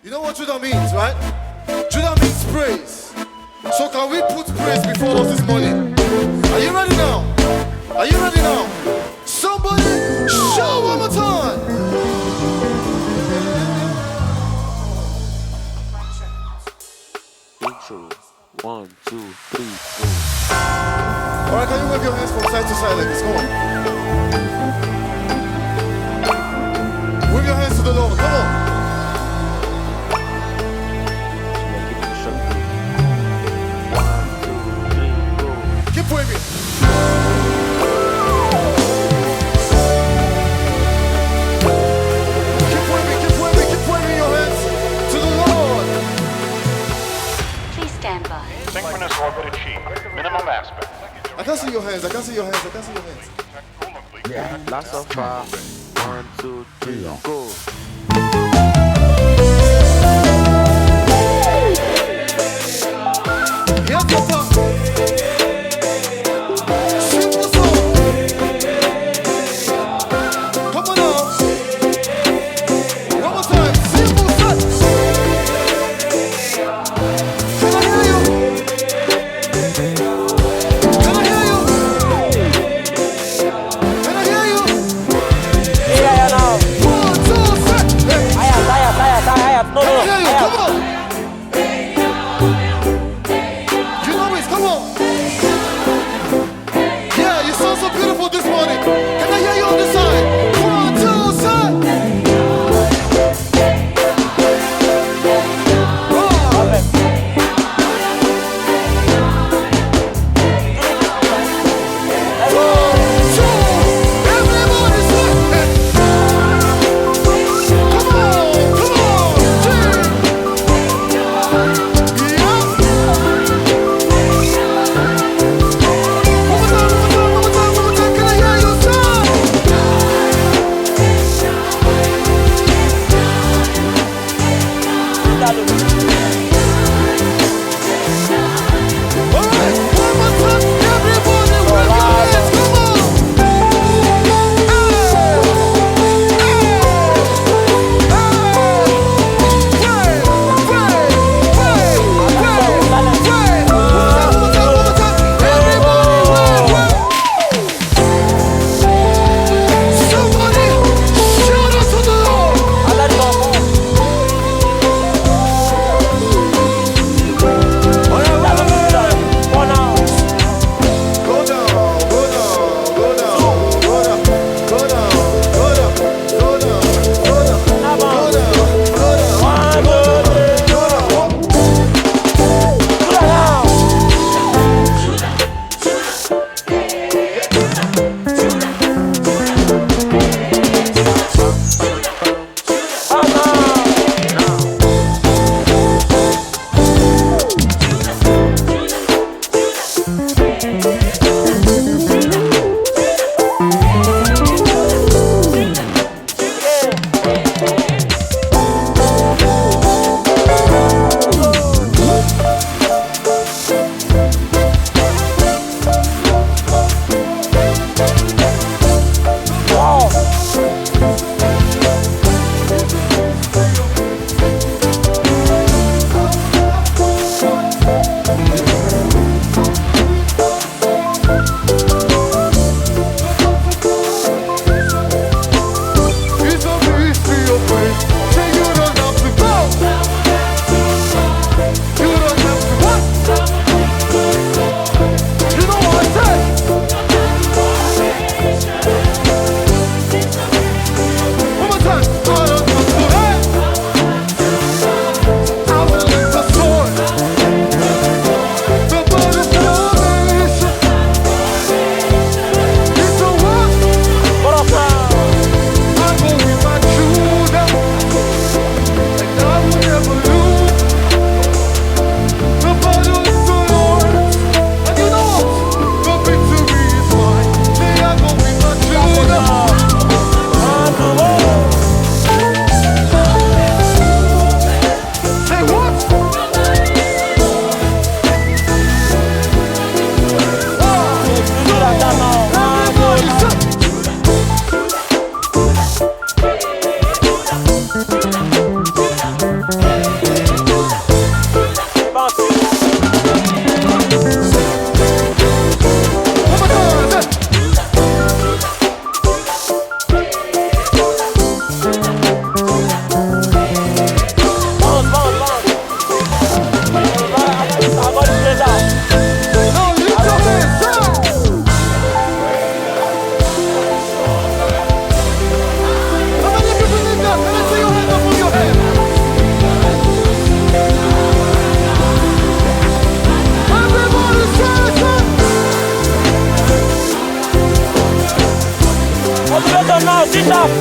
You know what Judah means, right? Judah means praise. So can we put praise before us this morning? Are you ready now? Are you ready now? Somebody show one more time. Intro. 1, 2, 3, 4. Alright, can you wave your hands from side to side like this? Come on. Wave your hands to the Lord. Come on. Keep waving. Keep waving, keep waving, keep waving your hands to the Lord. Please stand by. Synchronous orbit achieved. Minimum aspect. I can't see your hands, I can't see your hands, I can't see your hands. Last of 5. 1, 2, 3, go. Yeah, Papa. Simple song. Come on now. One more time. Simple song. Can I hear you? Can I hear you? Can I hear you? Yeah, now. 1, 2, 3. Praise the Lord.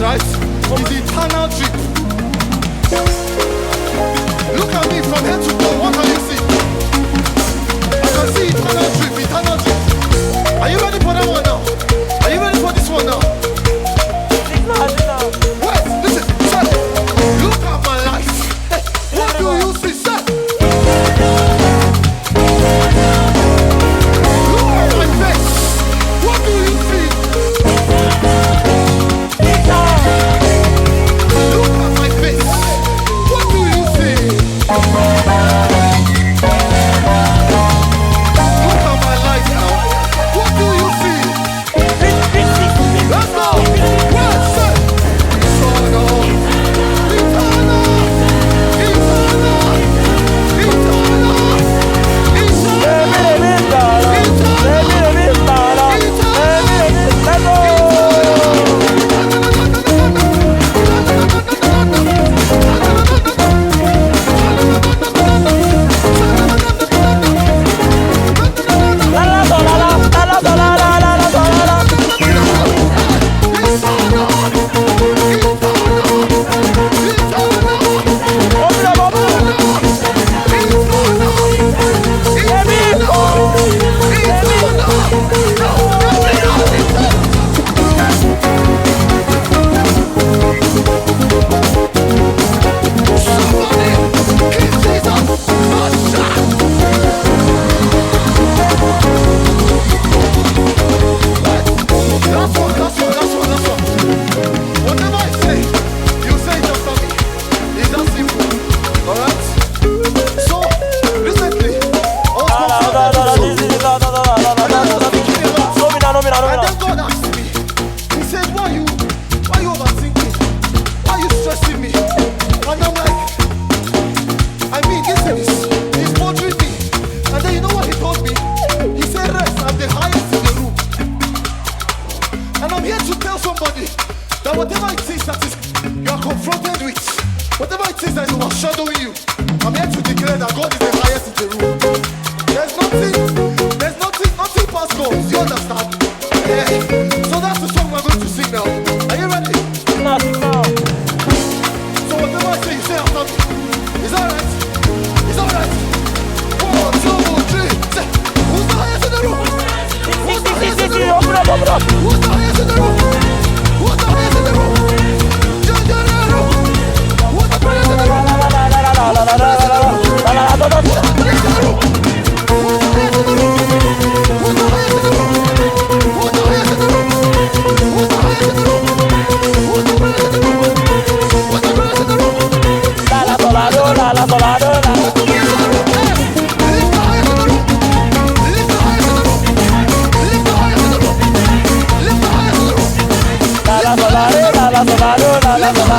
right, is eternal drip. Look at me from head to toe. What can you see? I can see eternal drip, eternal drip. Are you ready for that one now? Are you ready for this one now? Wait, listen, sir. Look at my life. Hey, what do you see, sir? Look at my face. What do you see? Look at my face. What do you see? Look at my life now. What do you see? Let's go. Yes, sir. Eternal. Eternal. Eternal. la